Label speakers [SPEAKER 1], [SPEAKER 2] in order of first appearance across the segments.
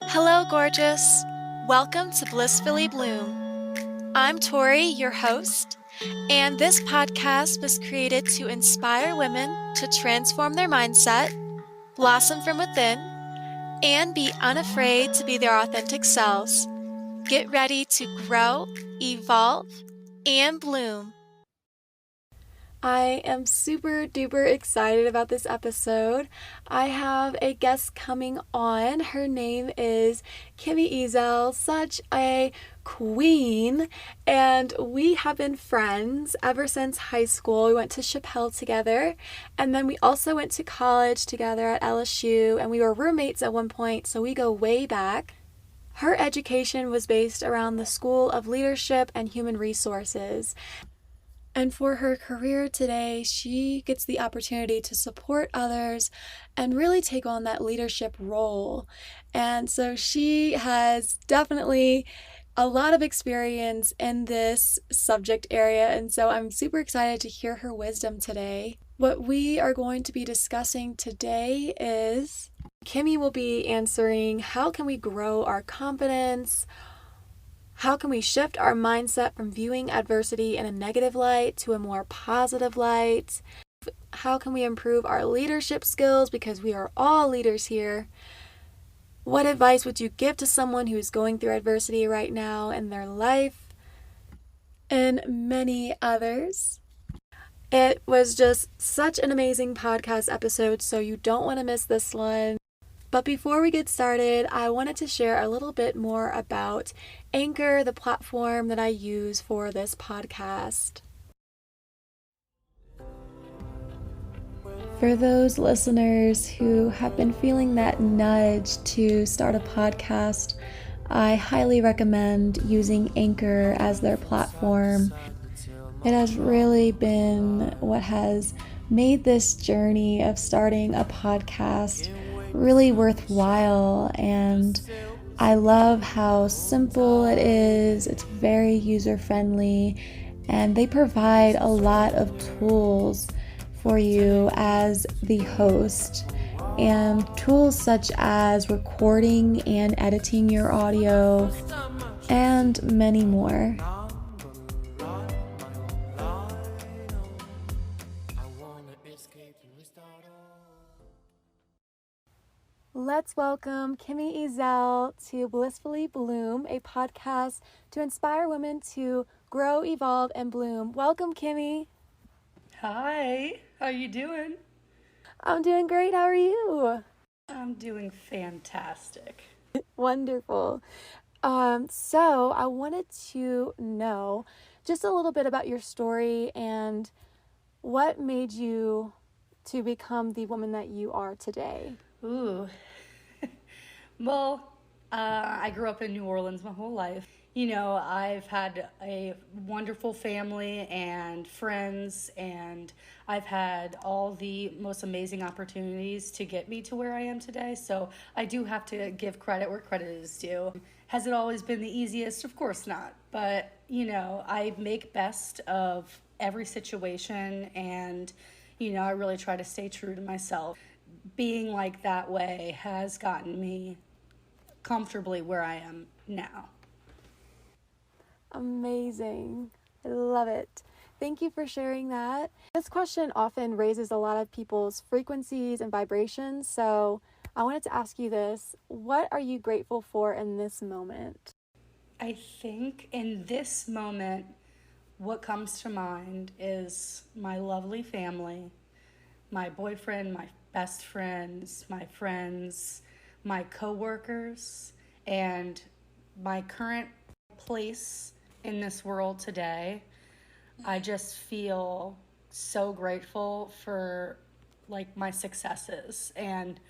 [SPEAKER 1] Hello, gorgeous. Welcome to Blissfully Bloom. I'm Tori, your host, and this podcast was created to inspire women to transform their mindset, blossom from within, and be unafraid to be their authentic selves. Get ready to grow, evolve, and bloom. I am super duper excited about this episode. I have a guest coming on. Her name is Kimmie Ezell, such a queen, and we have been friends ever since high school. We went to Chappelle together, and then we also went to college together at LSU, and we were roommates at one point, so we go way back. Her education was based around the School of Leadership and Human Resources. And for her career today, she gets the opportunity to support others and really take on that leadership role. And so she has definitely a lot of experience in this subject area. And so I'm super excited to hear her wisdom today. What we are going to be discussing today is Kimmie will be answering how can we grow our confidence? How can we shift our mindset from viewing adversity in a negative light to a more positive light? How can we improve our leadership skills because we are all leaders here? What advice would you give to someone who is going through adversity right now in their life? And many others. It was just such an amazing podcast episode, so you don't want to miss this one. But before we get started, I wanted to share a little bit more about Anchor, the platform that I use for this podcast. For those listeners who have been feeling that nudge to start a podcast, I highly recommend using Anchor as their platform. It has really been what has made this journey of starting a podcast really worthwhile, and I love how simple it is. It's very user-friendly, and they provide a lot of tools for you as the host, and tools such as recording and editing your audio, and many more. Let's welcome Kimmie Ezell to Blissfully Bloom, a podcast to inspire women to grow, evolve, and bloom. Welcome, Kimmie.
[SPEAKER 2] Hi, how you doing?
[SPEAKER 1] I'm doing great. How are you?
[SPEAKER 2] I'm doing fantastic.
[SPEAKER 1] Wonderful. So I wanted to know just a little bit about your story and what made you to become the woman that you are today.
[SPEAKER 2] Ooh. Well, I grew up in New Orleans my whole life. You know, I've had a wonderful family and friends, and I've had all the most amazing opportunities to get me to where I am today. So I do have to give credit where credit is due. Has it always been the easiest? Of course not. But, you know, I make best of every situation, and, you know, I really try to stay true to myself. Being like that way has gotten me comfortably where I am now.
[SPEAKER 1] Amazing. I love it. Thank you for sharing that. This question often raises a lot of people's frequencies and vibrations, so I wanted to ask you this. What are you grateful for in this moment?
[SPEAKER 2] I think in this moment, what comes to mind is my lovely family, my boyfriend, my best friends, my coworkers, and my current place in this world today. I just feel so grateful for like my successes, and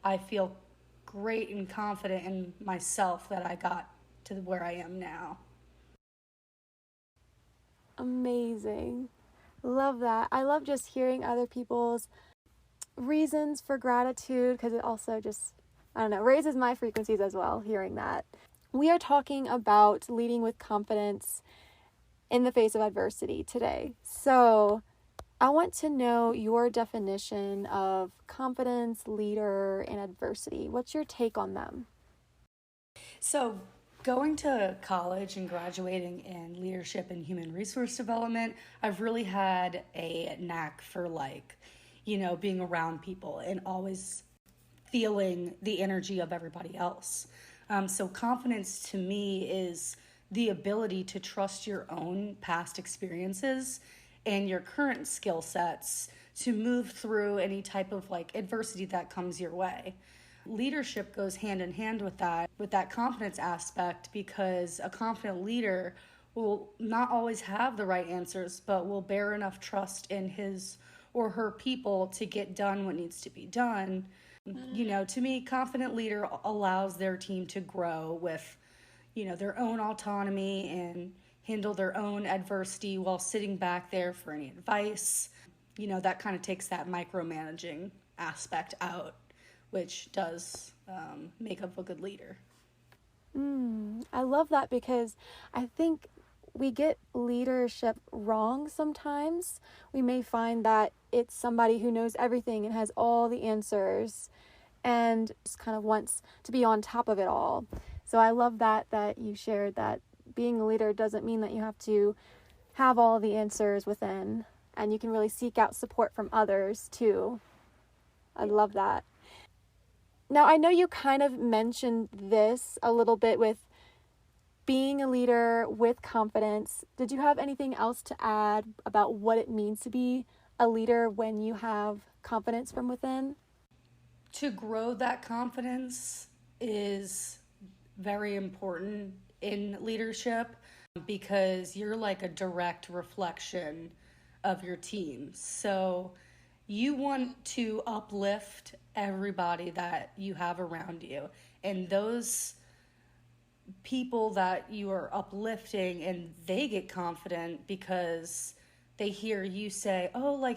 [SPEAKER 2] I feel great and confident in myself that I got to where I am now.
[SPEAKER 1] Amazing. Love that. I love just hearing other people's reasons for gratitude because it also just, I don't know, raises my frequencies as well, hearing that. We are talking about leading with confidence in the face of adversity today. So I want to know your definition of confidence, leader, and adversity. What's your take on them?
[SPEAKER 2] So, going to college and graduating in leadership and human resource development, I've really had a knack for being around people and always feeling the energy of everybody else. So, confidence to me is the ability to trust your own past experiences and your current skill sets to move through any type of adversity that comes your way. Leadership goes hand in hand with that confidence aspect, because a confident leader will not always have the right answers, but will bear enough trust in his or her people to get done what needs to be done. To me, confident leader allows their team to grow with, their own autonomy and handle their own adversity while sitting back there for any advice. That kind of takes that micromanaging aspect out, which does make up a good leader.
[SPEAKER 1] I love that, because I think we get leadership wrong sometimes. We may find that it's somebody who knows everything and has all the answers and just kind of wants to be on top of it all. So I love that you shared that being a leader doesn't mean that you have to have all the answers within, and you can really seek out support from others too. I love that. Now, I know you kind of mentioned this a little bit with being a leader with confidence. Did you have anything else to add about what it means to be a leader when you have confidence from within?
[SPEAKER 2] To grow that confidence is very important in leadership, because you're like a direct reflection of your team. So you want to uplift everybody that you have around you, and those people that you are uplifting, and they get confident because they hear you say,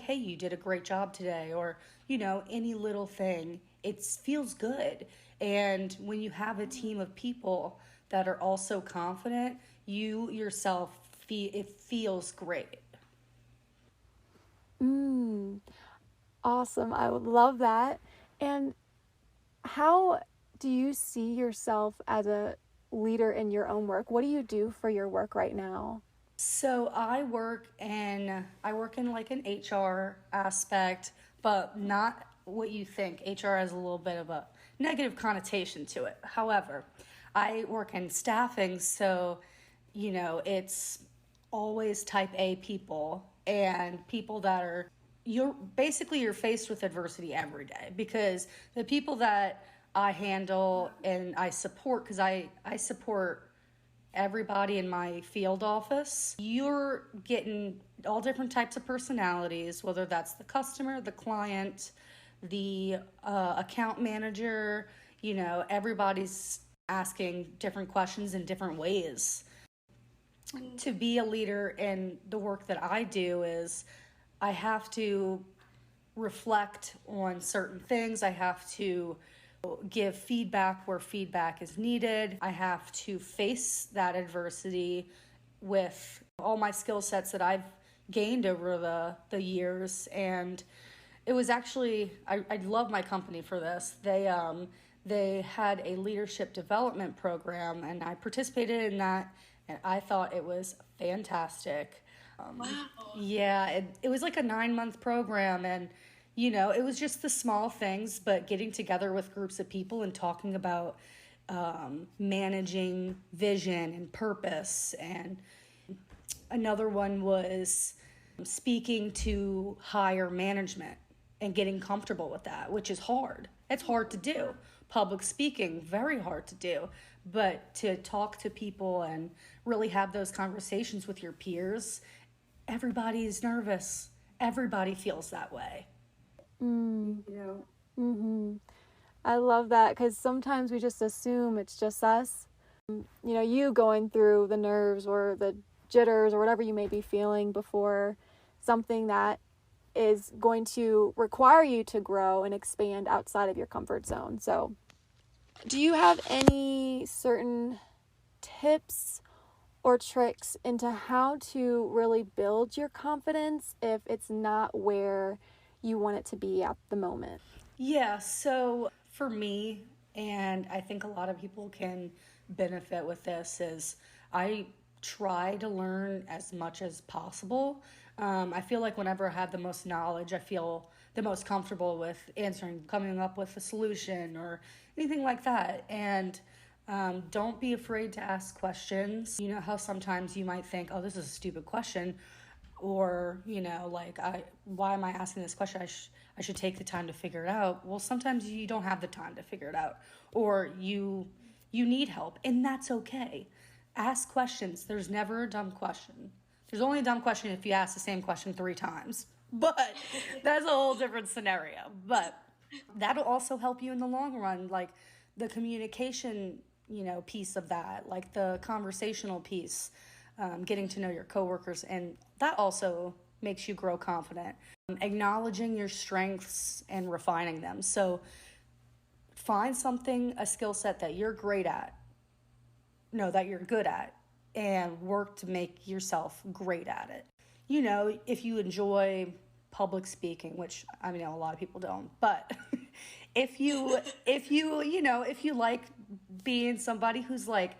[SPEAKER 2] hey, you did a great job today, or any little thing. It feels good. And when you have a team of people that are also confident, you yourself it feels great.
[SPEAKER 1] Awesome. I would love that. And how do you see yourself as a leader in your own work? What do you do for your work right now?
[SPEAKER 2] So I work in like an HR aspect, but not what you think. HR has a little bit of a negative connotation to it. However, I work in staffing, so it's always type A people, and people that are you're faced with adversity every day, because the people that I handle and I support, because I support everybody in my field office, you're getting all different types of personalities, whether that's the customer, the client, the account manager. Everybody's asking different questions in different ways. To be a leader in the work that I do is I have to reflect on certain things. I have to give feedback where feedback is needed. I have to face that adversity with all my skill sets that I've gained over the years. And it was actually, I love my company for this. They had a leadership development program, and I participated in that, and I thought it was fantastic.
[SPEAKER 1] Wow.
[SPEAKER 2] Yeah, it was like a 9-month program, and it was just the small things, but getting together with groups of people and talking about managing vision and purpose. And another one was speaking to higher management and getting comfortable with that, which is hard. It's hard to do. Public speaking, very hard to do. But to talk to people and really have those conversations with your peers, everybody is nervous. Everybody feels that way.
[SPEAKER 1] I love that, because sometimes we just assume it's just us. You going through the nerves or the jitters or whatever you may be feeling before something that is going to require you to grow and expand outside of your comfort zone. So, do you have any certain tips or tricks into how to really build your confidence if it's not where you want it to be at the moment?
[SPEAKER 2] Yeah, so for me, And I think a lot of people can benefit with this is I try to learn as much as possible. I feel like whenever I have the most knowledge, I feel the most comfortable with answering, coming up with a solution or anything like that. And don't be afraid to ask questions. You know how sometimes you might think, oh, this is a stupid question, or like, why am I asking this question? I should take the time to figure it out. Well, sometimes you don't have the time to figure it out, or you need help, and that's okay. Ask questions. There's never a dumb question. There's only a dumb question if you ask the same question 3 times, but that's a whole different scenario. But that'll also help you in the long run, like the communication piece of that, like the conversational piece, getting to know your coworkers, and that also makes you grow confident. Acknowledging your strengths and refining them. So find something, a skill set that you're great at, that you're good at, and work to make yourself great at it. If you enjoy public speaking, which I mean, a lot of people don't, but if you like being somebody who's like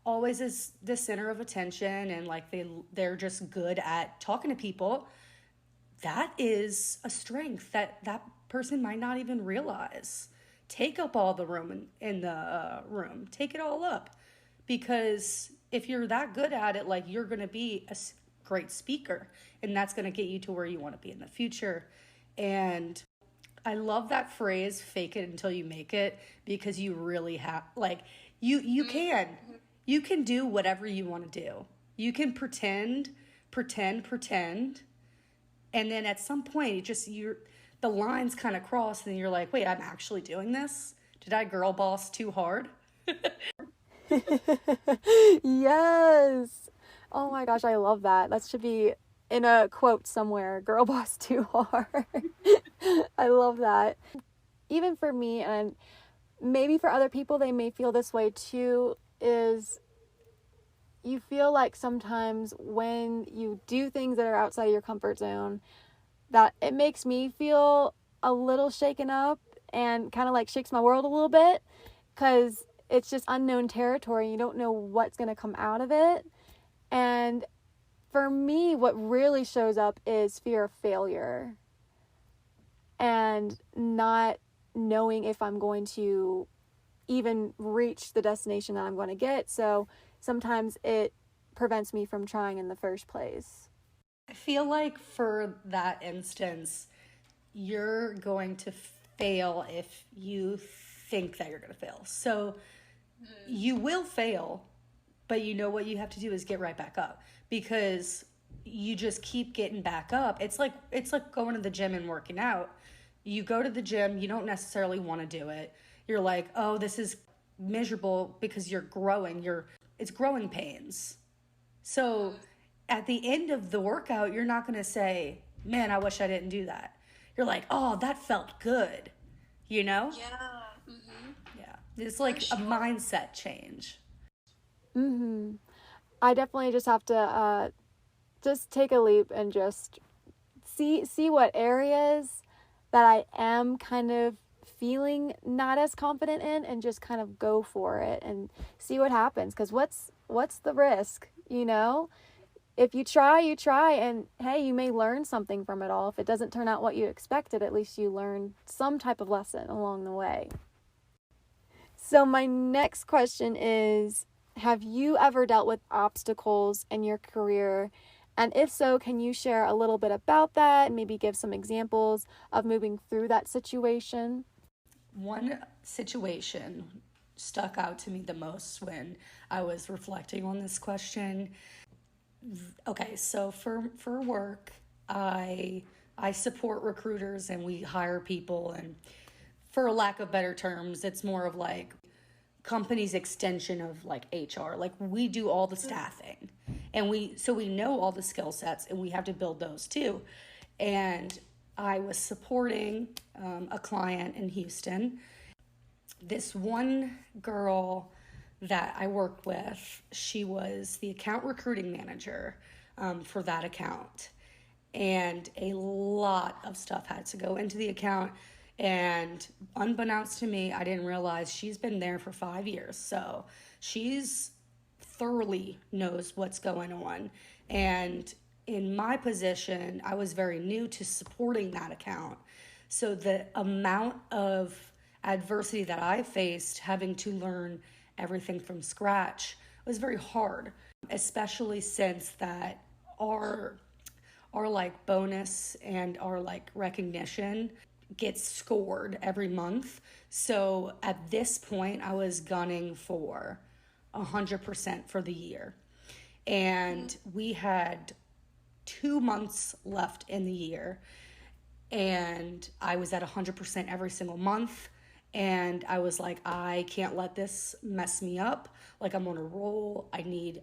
[SPEAKER 2] always is the center of attention, and like they're just good at talking to people, that is a strength that person might not even realize. Take up all the room in the room. Take it all up, because if you're that good at it, like, you're going to be a great speaker, and that's going to get you to where you want to be in the future. And I love that phrase, fake it until you make it, because you really have, like, you can do whatever you want to do. You can pretend, and then at some point the lines kind of cross, and you're like, wait, I'm actually doing this? Did I girl boss too hard?
[SPEAKER 1] Yes. Oh my gosh, I love that. That should be in a quote somewhere. Girl boss too hard. I love that. Even for me, and maybe for other people, they may feel this way too, is you feel like sometimes when you do things that are outside of your comfort zone, that it makes me feel a little shaken up and kind of like shakes my world a little bit, because it's just unknown territory. You don't know what's going to come out of it. And for me, what really shows up is fear of failure and not knowing if I'm going to even reach the destination that I'm going to get. So sometimes it prevents me from trying in the first place.
[SPEAKER 2] I feel like for that instance, you're going to fail if you think that you're going to fail. So you will fail, but what you have to do is get right back up, because you just keep getting back up. It's like going to the gym and working out. You go to the gym, you don't necessarily want to do it. You're like, oh, this is miserable, because you're growing. It's growing pains. So at the end of the workout, you're not going to say, man, I wish I didn't do that. You're like, oh, that felt good.
[SPEAKER 3] Yeah. Mm-hmm.
[SPEAKER 2] Yeah. It's like a mindset change.
[SPEAKER 1] Mm-hmm. I definitely just have to just take a leap and just see what areas that I am kind of feeling not as confident in, and just kind of go for it and see what happens. Because what's the risk? If you try, and hey, you may learn something from it all. If it doesn't turn out what you expected, at least you learn some type of lesson along the way. So my next question is, have you ever dealt with obstacles in your career? And if so, can you share a little bit about that and maybe give some examples of moving through that situation?
[SPEAKER 2] One situation stuck out to me the most when I was reflecting on this question. Okay, so for work, I support recruiters, and we hire people, and for lack of better terms, it's more of like company's extension of like HR. Like, we do all the staffing, and we know all the skill sets, and we have to build those too. And I was supporting a client in Houston. This one girl that I worked with, she was the account recruiting manager for that account. And a lot of stuff had to go into the account. And unbeknownst to me, I didn't realize she's been there for 5 years. So she's thoroughly knows what's going on. And in my position, I was very new to supporting that account. So the amount of adversity that I faced having to learn everything from scratch was very hard, especially since that our like bonus and our like recognition gets scored every month. So at this point, I was gunning for 100% for the year. And we had 2 months left in the year. And I was at 100% every single month. And I was like, I can't let this mess me up. Like, I'm on a roll. I need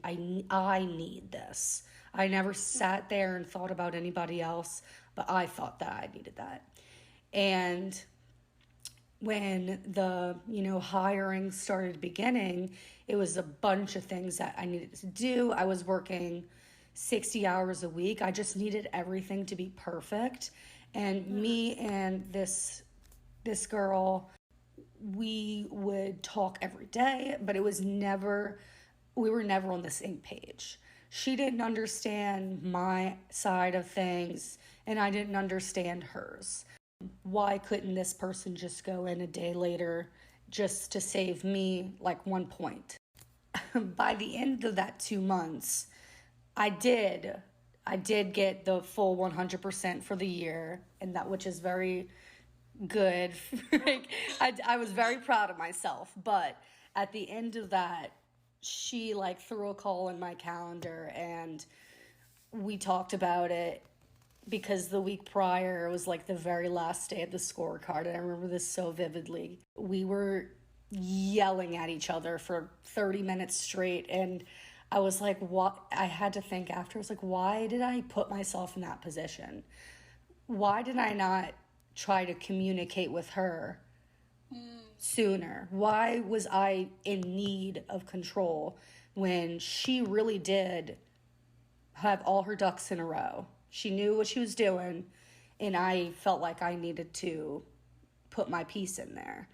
[SPEAKER 2] this. I never sat there and thought about anybody else, but I thought that I needed that. And when the, hiring started beginning, it was a bunch of things that I needed to do. I was working 60 hours a week. I just needed everything to be perfect. And me and this girl, we would talk every day, but we were never on the same page. She didn't understand my side of things, and I didn't understand hers. Why couldn't this person just go in a day later just to save me like 1 point? By the end of that 2 months, I did get the full 100% for the year, and that, which is very good. I was very proud of myself, but at the end of that, she like threw a call in my calendar and we talked about it, because the week prior was like the very last day of the scorecard, and I remember this so vividly. We were yelling at each other for 30 minutes straight, and I was like, what? I had to think after. I was like, why did I put myself in that position? Why did I not try to communicate with her sooner? Why was I in need of control when she really did have all her ducks in a row? She knew what she was doing, and I felt like I needed to put my piece in there.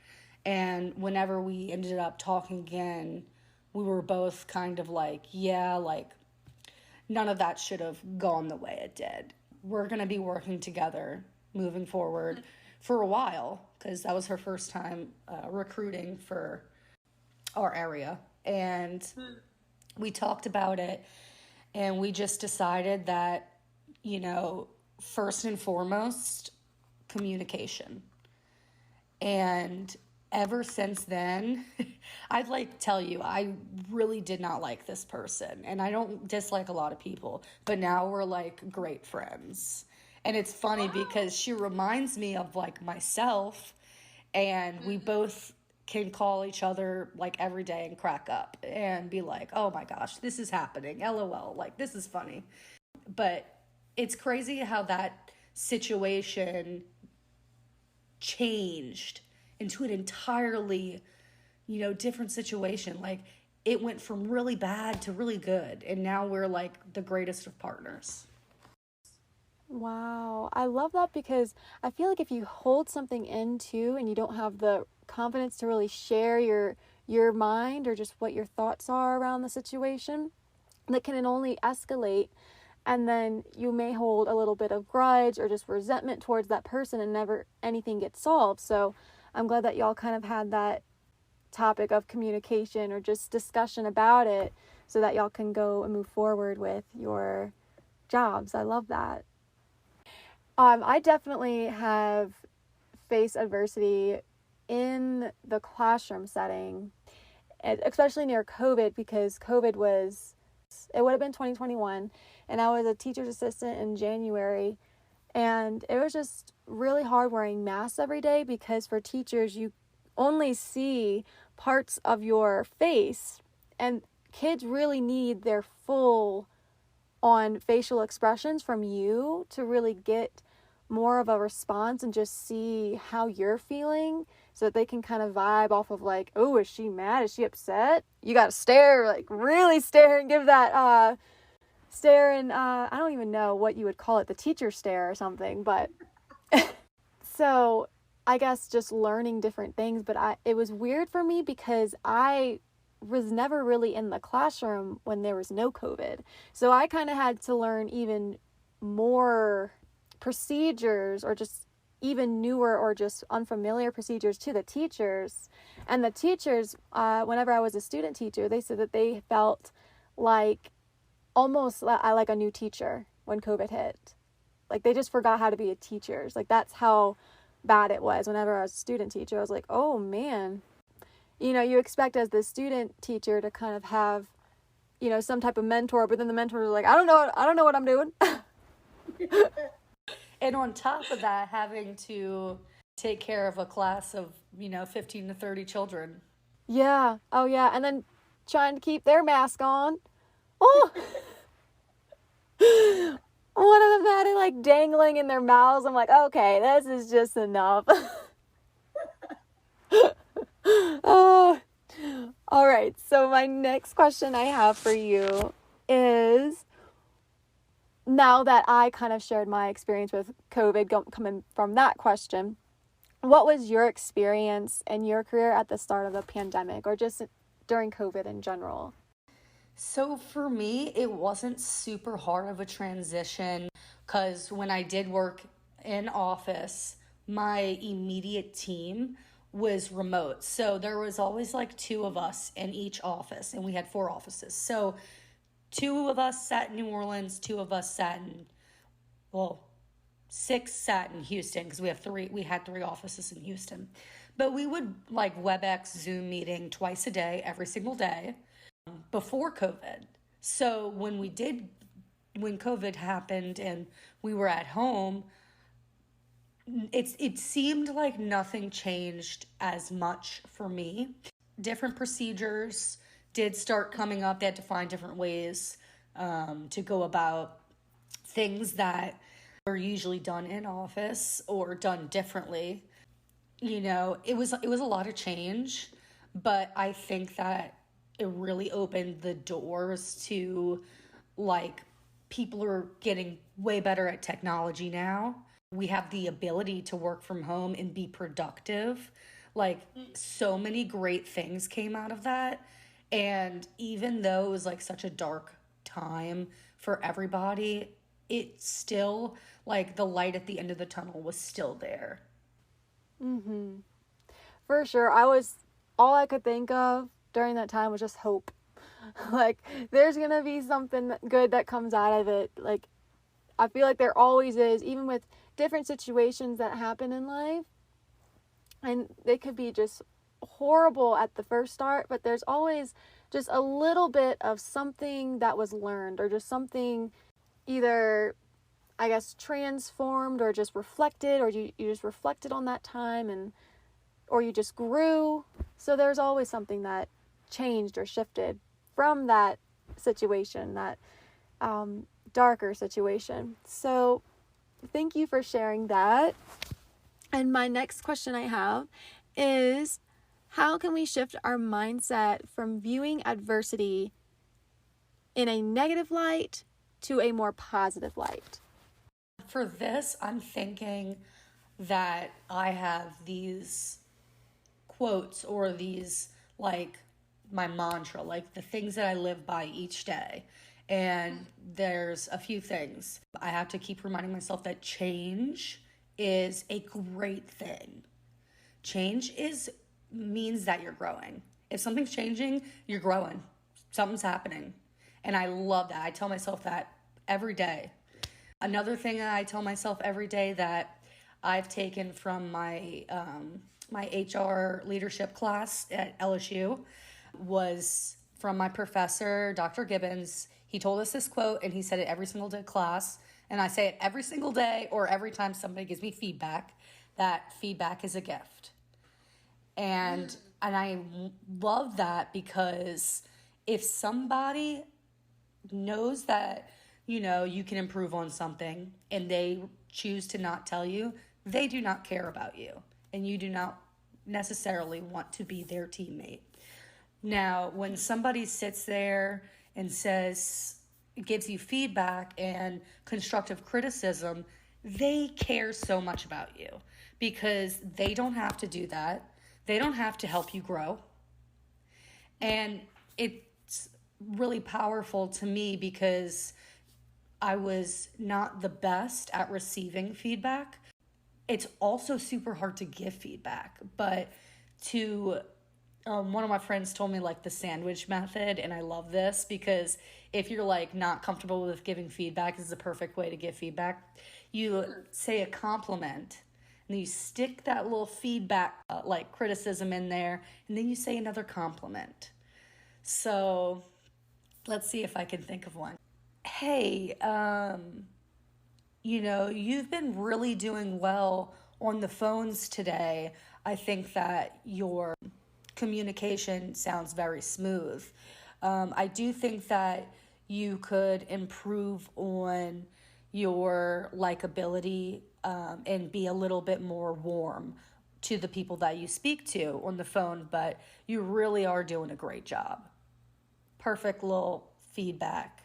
[SPEAKER 2] And whenever we ended up talking again, we were both kind of like, yeah, like none of that should have gone the way it did. We're going to be working together moving forward for a while, because that was her first time recruiting for our area. And we talked about it, and we just decided that, first and foremost, communication. And ever since then, I'd like to tell you, I really did not like this person. And I don't dislike a lot of people, but now we're like great friends. And it's funny because she reminds me of like myself, and we both can call each other like every day and crack up and be like, oh my gosh, this is happening. LOL, like this is funny. But it's crazy how that situation changed into an entirely, different situation. Like it went from really bad to really good. And now we're like the greatest of partners.
[SPEAKER 1] Wow, I love that, because I feel like if you hold something in too and you don't have the confidence to really share your mind or just what your thoughts are around the situation, that can only escalate, and then you may hold a little bit of grudge or just resentment towards that person and never anything gets solved. So I'm glad that y'all kind of had that topic of communication or just discussion about it so that y'all can go and move forward with your jobs. I love that. I definitely have faced adversity in the classroom setting, especially near COVID, because it would have been 2021, and I was a teacher's assistant in January, and it was just really hard wearing masks every day, because for teachers, you only see parts of your face, and kids really need their full on facial expressions from you to really get more of a response and just see how you're feeling, so that they can kind of vibe off of like, oh, is she mad? Is she upset? You got to stare, like really stare, and give that stare, and I don't even know what you would call it, the teacher stare or something, but so I guess, just learning different things. But it was weird for me because I was never really in the classroom when there was no COVID. So I kind of had to learn even more procedures, or just even newer or just unfamiliar procedures to the teachers. And the teachers, whenever I was a student teacher, they said that they felt like almost like a new teacher when COVID hit. Like they just forgot how to be a teacher. Like that's how bad it was. Whenever I was a student teacher, I was like, oh man. You know, you expect as the student teacher to kind of have, you know, some type of mentor, but then the mentor is like, I don't know what I'm doing.
[SPEAKER 2] And on top of that, having to take care of a class of, 15 to 30 children.
[SPEAKER 1] Yeah. Oh yeah. And then trying to keep their mask on. Oh. One of them had it like dangling in their mouths. I'm like, okay, this is just enough. Oh, all right. So my next question I have for you is, now that I kind of shared my experience with COVID, coming from that question, what was your experience in your career at the start of the pandemic, or just during COVID in general?
[SPEAKER 2] So for me, it wasn't super hard of a transition, because when I did work in office, my immediate team was remote. So there was always like 2 of us in each office, and we had 4 offices. So 2 of us sat in New Orleans, 2 of us sat in, 6 sat in Houston, because we had 3 offices in Houston. But we would like WebEx Zoom meeting twice a day, every single day, before COVID. So when COVID happened and we were at home, it seemed like nothing changed as much for me. Different procedures did start coming up. They had to find different ways to go about things that were usually done in office or done differently. It was a lot of change, but I think that it really opened the doors to, like, people are getting way better at technology now. We have the ability to work from home and be productive. Like, so many great things came out of that. And even though it was like such a dark time for everybody, it still, like, the light at the end of the tunnel was still there.
[SPEAKER 1] Mm-hmm. For sure. All I could think of during that time was just hope. Like, there's gonna be something good that comes out of it. Like, I feel like there always is, even with different situations that happen in life. And they could be just horrible at the first start, but there's always just a little bit of something that was learned, or just something either, I guess, transformed, or just reflected, or you just reflected on that time, or you just grew. So there's always something that changed or shifted from that situation, that darker situation. So thank you for sharing that. And my next question I have is, how can we shift our mindset from viewing adversity in a negative light to a more positive light?
[SPEAKER 2] For this, I'm thinking that I have these quotes, or these, like, my mantra, like the things that I live by each day. And there's a few things. I have to keep reminding myself that change is a great thing. Change means that you're growing. If something's changing, you're growing. Something's happening. And I love that. I tell myself that every day. Another thing that I tell myself every day that I've taken from my HR leadership class at LSU was from my professor, Dr. Gibbons. He told us this quote, and he said it every single day class. And I say it every single day, or every time somebody gives me feedback, that feedback is a gift. And I love that, because if somebody knows that, you can improve on something, and they choose to not tell you, they do not care about you, and you do not necessarily want to be their teammate. Now, when somebody sits there and gives you feedback and constructive criticism, they care so much about you, because they don't have to do that. They don't have to help you grow. And it's really powerful to me because I was not the best at receiving feedback. It's also super hard to give feedback, but one of my friends told me like the sandwich method, and I love this because if you're like not comfortable with giving feedback, this is a perfect way to give feedback. You say a compliment, and then you stick that little feedback, like criticism in there, and then you say another compliment. So let's see if I can think of one. Hey, you've been really doing well on the phones today. I think that your communication sounds very smooth. I do think that you could improve on your likability and be a little bit more warm to the people that you speak to on the phone, but you really are doing a great job. Perfect little feedback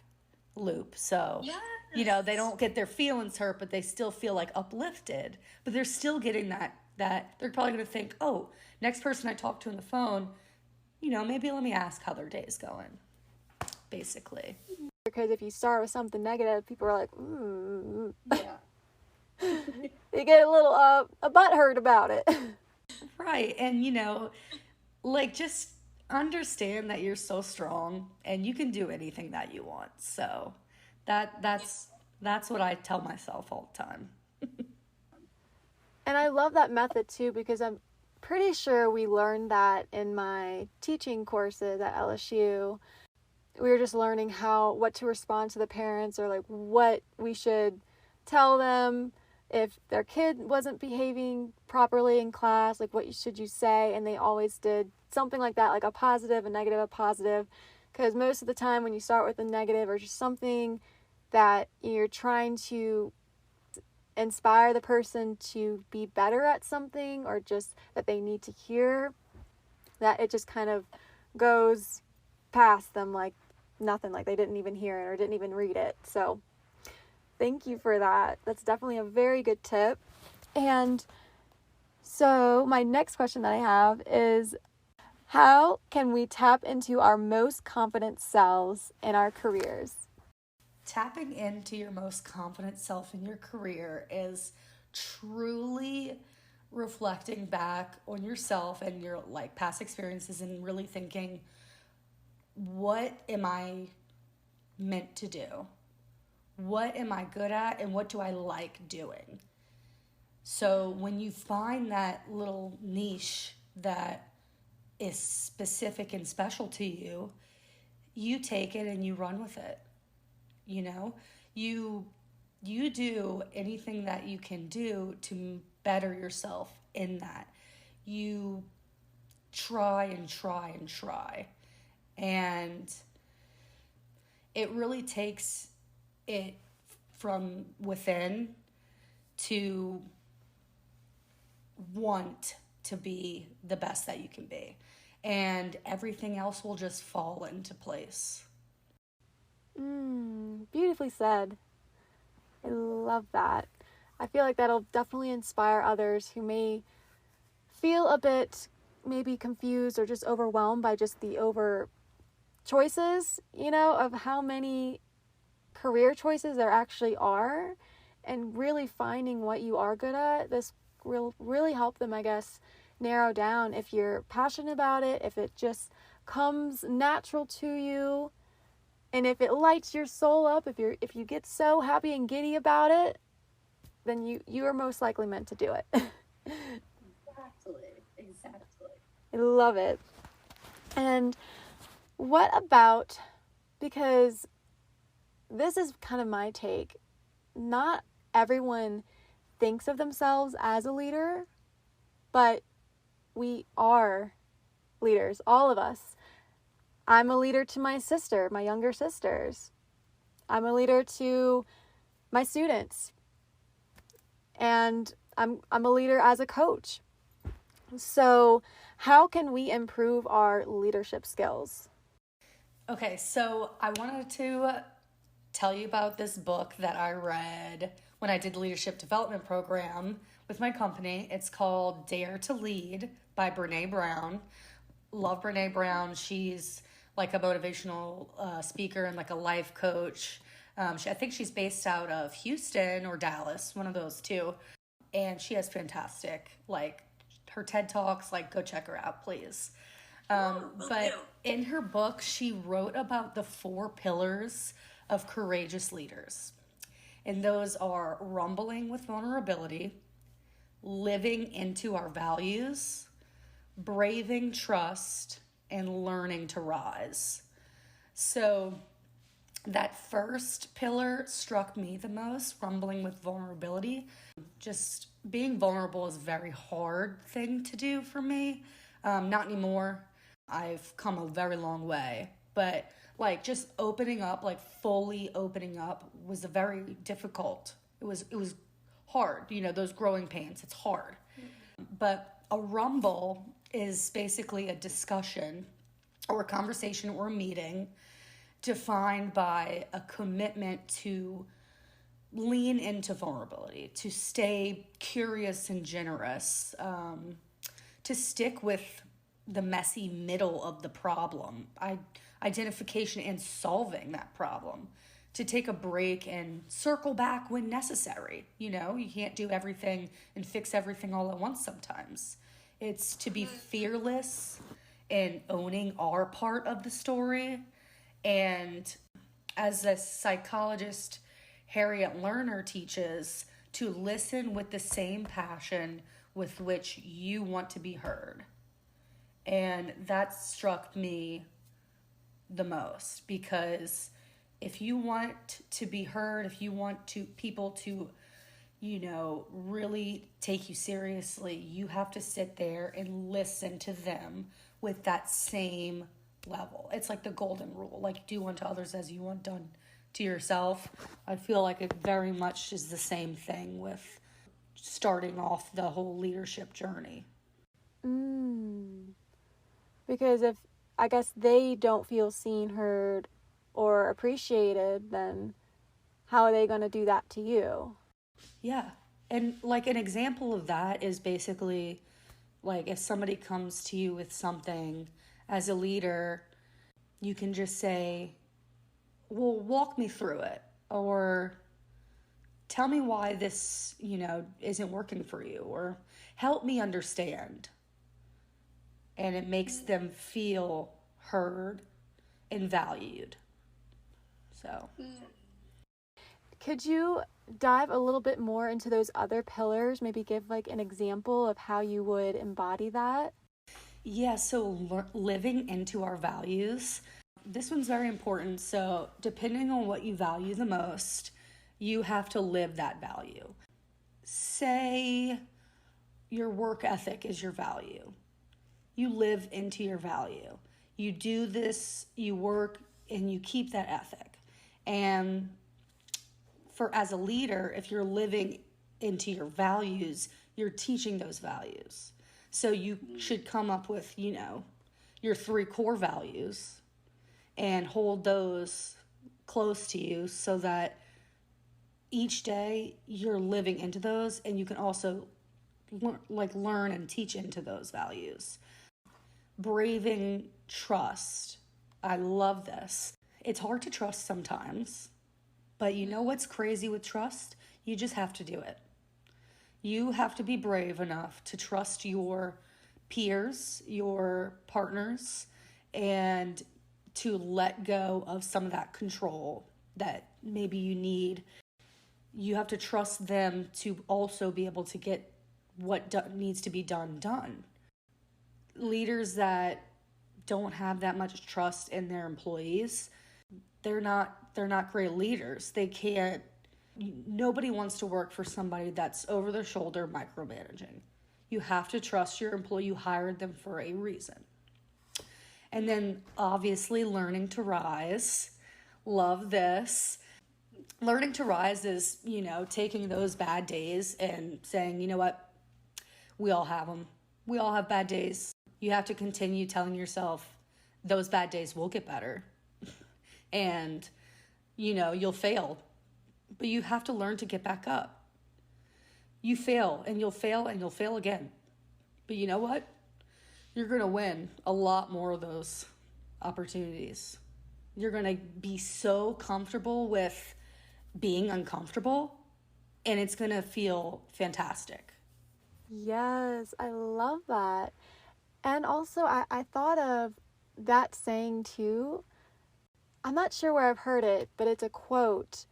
[SPEAKER 2] loop. So,
[SPEAKER 3] Yes.
[SPEAKER 2] they don't get their feelings hurt, but they still feel like uplifted, but they're still getting that they're probably going to think, oh, next person I talk to on the phone, maybe let me ask how their day is going, basically.
[SPEAKER 1] Because if you start with something negative, people are like, They get a little a butthurt about it.
[SPEAKER 2] Right. And, just understand that you're so strong and you can do anything that you want. So that's what I tell myself all the time.
[SPEAKER 1] And I love that method too, because I'm pretty sure we learned that in my teaching courses at LSU. We were just learning what to respond to the parents, or like what we should tell them if their kid wasn't behaving properly in class, like what should you say? And they always did something like that, like a positive, a negative, a positive. Because most of the time when you start with a negative or just something that you're trying to inspire the person to be better at something, or just that they need to hear, that it just kind of goes past them like nothing, like they didn't even hear it or didn't even read it. So thank you for that. That's definitely a very good tip. And so my next question that I have is, how can we tap into our most confident selves in our careers?
[SPEAKER 2] Tapping into your most confident self in your career is truly reflecting back on yourself and your past experiences and really thinking, what am I meant to do? What am I good at, and what do I like doing? So when you find that little niche that is specific and special to you, you take it and you run with it. You do anything that you can do to better yourself in that. You try and try and try. And it really takes it from within to want to be the best that you can be. And everything else will just fall into place.
[SPEAKER 1] Beautifully said. I love that. I feel like that'll definitely inspire others who may feel a bit maybe confused or just overwhelmed by just the over choices, of how many career choices there actually are, and really finding what you are good at. This will really help them, I guess, narrow down if you're passionate about it, if it just comes natural to you, and if it lights your soul up, if you get so happy and giddy about it, then you are most likely meant to do it.
[SPEAKER 2] Exactly.
[SPEAKER 1] I love it. And what about, because this is kind of my take, not everyone thinks of themselves as a leader, but we are leaders, all of us. I'm a leader to my sister, my younger sisters. I'm a leader to my students. And I'm a leader as a coach. So how can we improve our leadership skills?
[SPEAKER 2] Okay, so I wanted to tell you about this book that I read when I did the leadership development program with my company. It's called Dare to Lead by Brene Brown. Love Brene Brown. She's like a motivational speaker and like a life coach. I think she's based out of Houston or Dallas, one of those two. And she has fantastic, like, her TED Talks. Like, go check her out, please. But in her book, she wrote about the 4 pillars of courageous leaders. And those are rumbling with vulnerability, living into our values, braving trust, and learning to rise. So that first pillar struck me the most, rumbling with vulnerability. Just being vulnerable is a very hard thing to do for me. Not anymore. I've come a very long way. But like just opening up, like fully opening up was a very difficult. It was hard, those growing pains. It's hard. But a rumble is basically a discussion or a conversation or a meeting defined by a commitment to lean into vulnerability, to stay curious and generous, to stick with the messy middle of the problem, identification and solving that problem, to take a break and circle back when necessary. You can't do everything and fix everything all at once sometimes. It's to be fearless in owning our part of the story. And as the psychologist Harriet Lerner teaches, to listen with the same passion with which you want to be heard. And that struck me the most, because if you want to be heard, if you want people to, really take you seriously, you have to sit there and listen to them with that same level. It's like the golden rule, like do unto others as you want done to yourself. I feel like it very much is the same thing with starting off the whole leadership journey.
[SPEAKER 1] Because if, I guess, they don't feel seen, heard, or appreciated, then how are they going to do that to you?
[SPEAKER 2] Yeah. And like an example of that is basically like if somebody comes to you with something as a leader, you can just say, well, walk me through it, or tell me why this, isn't working for you, or help me understand. And it makes them feel heard and valued. So.
[SPEAKER 1] Could you dive a little bit more into those other pillars? Maybe give like an example of how you would embody that?
[SPEAKER 2] Yeah, so living into our values. This one's very important. So depending on what you value the most, you have to live that value. Say your work ethic is your value. You live into your value. You do this, you work, and you keep that ethic. And as a leader, if you're living into your values, you're teaching those values. So you should come up with, your 3 core values and hold those close to you so that each day you're living into those, and you can also learn and teach into those values. Braving trust. I love this. It's hard to trust sometimes, but you know what's crazy with trust? You just have to do it. You have to be brave enough to trust your peers, your partners, and to let go of some of that control that maybe you need. You have to trust them to also be able to get what needs to be done. Leaders that don't have that much trust in their employees, they're not great leaders. Nobody wants to work for somebody that's over their shoulder micromanaging. You have to trust your employee. You hired them for a reason. And then obviously learning to rise. Love this. Learning to rise is, taking those bad days and saying, you know what? We all have them. We all have bad days. You have to continue telling yourself those bad days will get better. And, you'll fail. But you have to learn to get back up. You fail and you'll fail and you'll fail again. But you know what? You're going to win a lot more of those opportunities. You're going to be so comfortable with being uncomfortable, and it's going to feel fantastic.
[SPEAKER 1] Yes, I love that. And also, I thought of that saying too. I'm not sure where I've heard it, but it's a quote.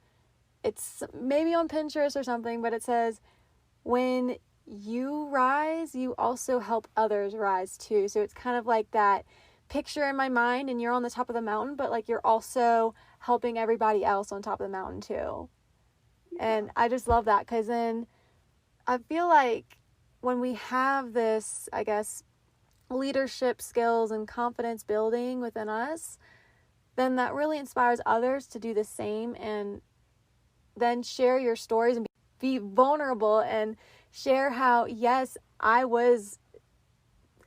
[SPEAKER 1] It's maybe on Pinterest or something, but it says, when you rise, you also help others rise too. So it's kind of like that picture in my mind, and you're on the top of the mountain, but like you're also helping everybody else on top of the mountain too. And I just love that, because then I feel like when we have this, I guess, leadership skills and confidence building within us, then that really inspires others to do the same, and then share your stories and be vulnerable and share how, yes, I was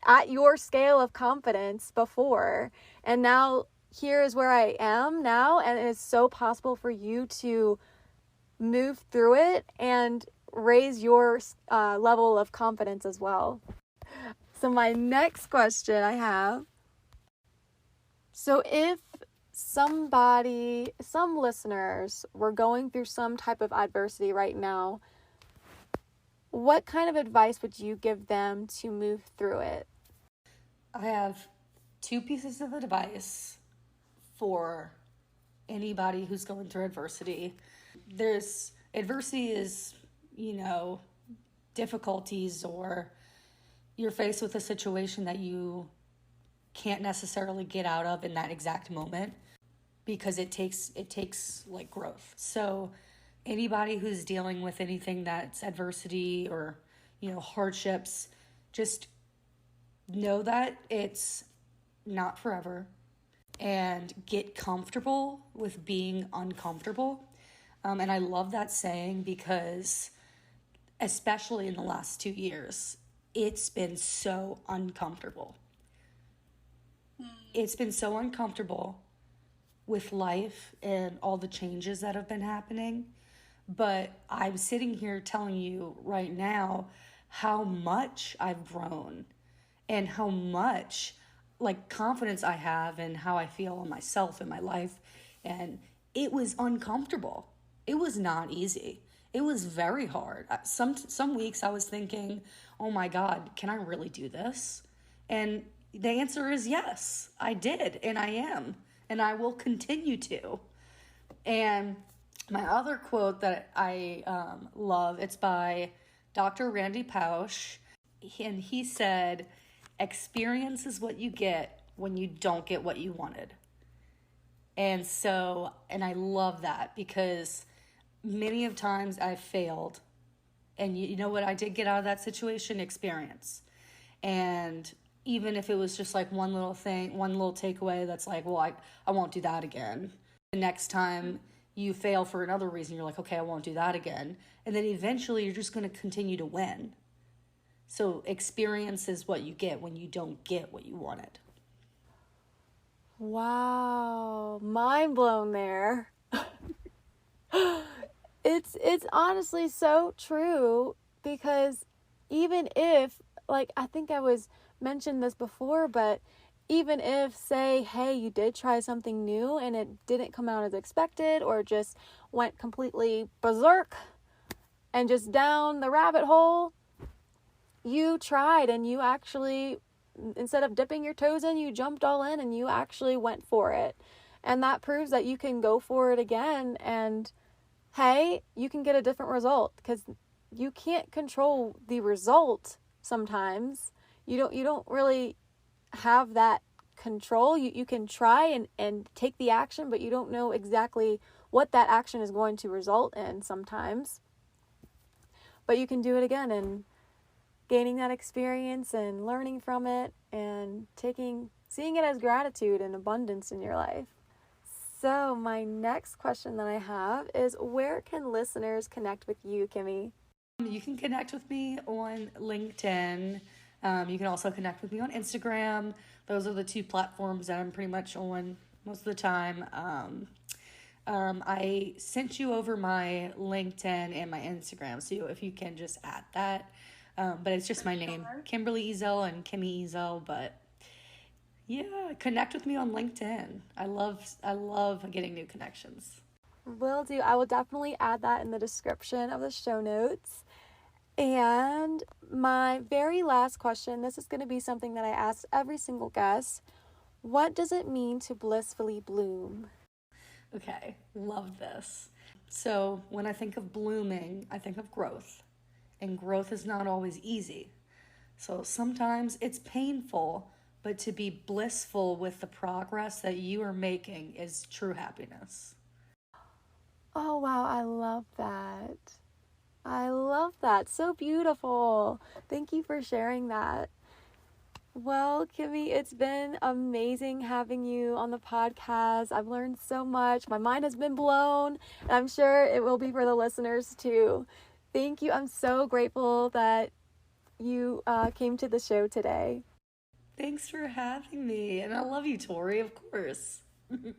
[SPEAKER 1] at your scale of confidence before, and now here is where I am now, and it is so possible for you to move through it and raise your level of confidence as well. So my next question I have, so if some listeners were going through some type of adversity right now, what kind of advice would you give them to move through it?
[SPEAKER 2] I have 2 pieces of advice for anybody who's going through adversity. Adversity is, difficulties, or you're faced with a situation that you can't necessarily get out of in that exact moment, because it takes like growth. So anybody who's dealing with anything that's adversity or, hardships, just know that it's not forever, and get comfortable with being uncomfortable. And I love that saying, because especially in the last 2 years, it's been so uncomfortable. It's been so uncomfortable with life and all the changes that have been happening. But I'm sitting here telling you right now how much I've grown and how much confidence I have and how I feel in myself and my life. And it was uncomfortable. It was not easy. It was very hard. Some weeks I was thinking, oh my God, can I really do this? And the answer is yes, I did, and I am, and I will continue to. And my other quote that I love, it's by Dr. Randy Pausch, and he said, experience is what you get when you don't get what you wanted. And I love that, because many of times I've failed, and you know what I did get out of that situation? Experience. And even if it was just like one little thing, one little takeaway that's like, well, I won't do that again. The next time you fail for another reason, you're like, okay, I won't do that again. And then eventually you're just going to continue to win. So experience is what you get when you don't get what you wanted.
[SPEAKER 1] Wow, mind blown there. It's honestly so true, because even if, I think I mentioned this before, but even if, say, hey, you did try something new and it didn't come out as expected, or just went completely berserk and just down the rabbit hole, you tried, and you actually, instead of dipping your toes in, you jumped all in and you actually went for it. And that proves that you can go for it again, and hey, you can get a different result, because you can't control the result sometimes. You don't really have that control. You can try and take the action, but you don't know exactly what that action is going to result in sometimes. But you can do it again, and gaining that experience and learning from it, and seeing it as gratitude and abundance in your life. So my next question that I have is, where can listeners connect with you, Kimmie?
[SPEAKER 2] You can connect with me on LinkedIn. You can also connect with me on Instagram. Those are the 2 platforms that I'm pretty much on most of the time. I sent you over my LinkedIn and my Instagram, so if you can just add that. But it's just my name, Kimberly Ezell and Kimmie Ezell. But yeah, connect with me on LinkedIn. I love getting new connections.
[SPEAKER 1] Will do. I will definitely add that in the description of the show notes. And my very last question, this is going to be something that I ask every single guest. What does it mean to blissfully bloom?
[SPEAKER 2] Okay, love this. So when I think of blooming, I think of growth. And growth is not always easy. So sometimes it's painful, but to be blissful with the progress that you are making is true happiness.
[SPEAKER 1] Oh, wow. I love that. I love that. So beautiful. Thank you for sharing that. Well, Kimmie, it's been amazing having you on the podcast. I've learned so much. My mind has been blown, and I'm sure it will be for the listeners too. Thank you. I'm so grateful that you came to the show today.
[SPEAKER 2] Thanks for having me. And I love you, Tori, of course.
[SPEAKER 1] Love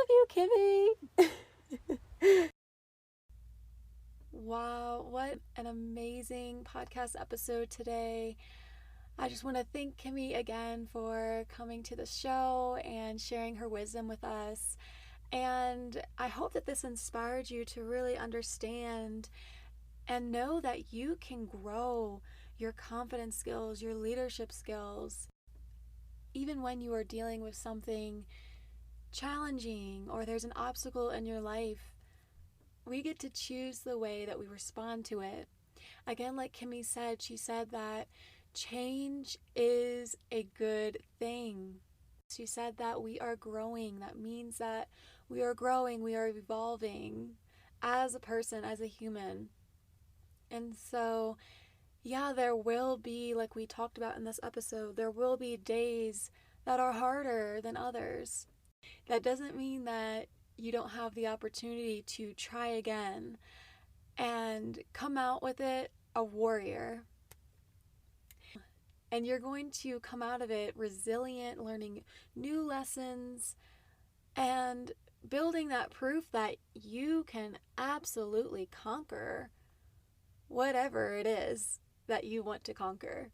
[SPEAKER 1] you, Kimmie. Wow, what an amazing podcast episode today. I just want to thank Kimmie again for coming to the show and sharing her wisdom with us. And I hope that this inspired you to really understand and know that you can grow your confidence skills, your leadership skills, even when you are dealing with something challenging or there's an obstacle in your life. We get to choose the way that we respond to it. Again, like Kimmie said, she said that change is a good thing. She said that we are growing. That means that we are growing, we are evolving as a person, as a human. And so, yeah, there will be, like we talked about in this episode, there will be days that are harder than others. That doesn't mean that you don't have the opportunity to try again and come out with it a warrior. And you're going to come out of it resilient, learning new lessons, and building that proof that you can absolutely conquer whatever it is that you want to conquer.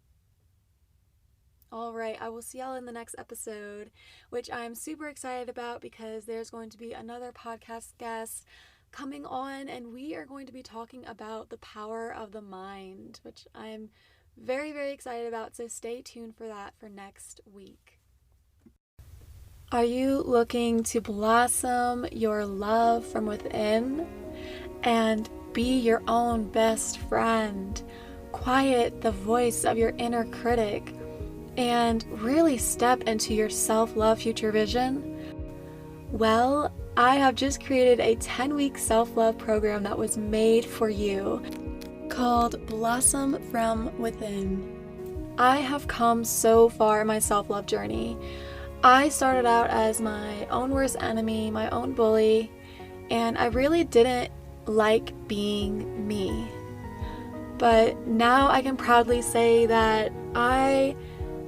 [SPEAKER 1] All right, I will see y'all in the next episode, which I'm super excited about because there's going to be another podcast guest coming on, and we are going to be talking about the power of the mind, which I'm very, very excited about, so stay tuned for that for next week. Are you looking to blossom your love from within and be your own best friend? Quiet the voice of your inner critic and really step into your self-love future vision? Well, I have just created a 10-week self-love program that was made for you called Blossom from Within. I have come so far in my self-love journey. I started out as my own worst enemy, my own bully, and I really didn't like being me. But now I can proudly say that I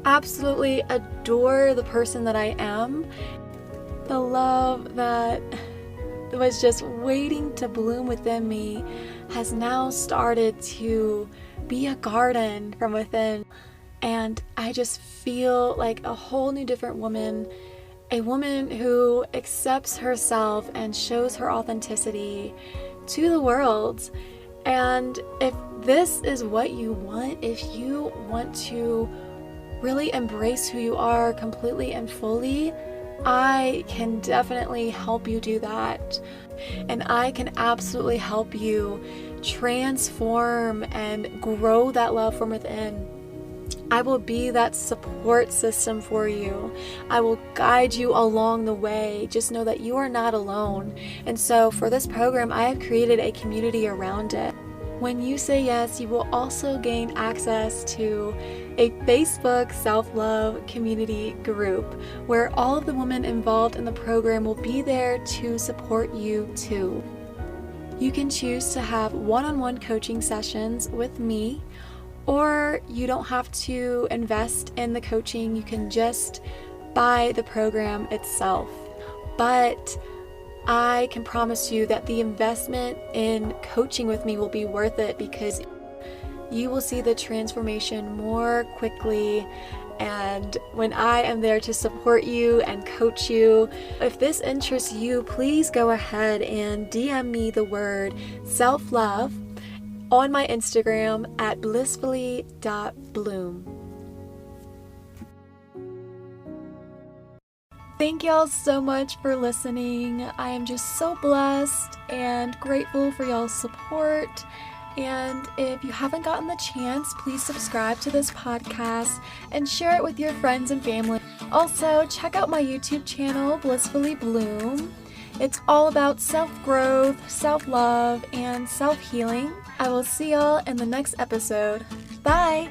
[SPEAKER 1] absolutely adore the person that I am. The love that was just waiting to bloom within me has now started to be a garden from within. And I just feel like a whole new different woman, a woman who accepts herself and shows her authenticity to the world. And if this is what you want, if you want to really embrace who you are completely and fully, I can definitely help you do that. And I can absolutely help you transform and grow that love from within. I will be that support system for you. I will guide you along the way. Just know that you are not alone. And so for this program, I have created a community around it. When you say yes, you will also gain access to a Facebook self-love community group where all of the women involved in the program will be there to support you too. You can choose to have one-on-one coaching sessions with me, or you don't have to invest in the coaching. You can just buy the program itself. But I can promise you that the investment in coaching with me will be worth it, because you will see the transformation more quickly. And when I am there to support you and coach you, if this interests you, please go ahead and DM me the word self-love on my Instagram at blissfully.bloom. Thank y'all so much for listening. I am just so blessed and grateful for y'all's support. And if you haven't gotten the chance, please subscribe to this podcast and share it with your friends and family. Also, check out my YouTube channel, Blissfully Bloom. It's all about self-growth, self-love, and self-healing. I will see y'all in the next episode. Bye!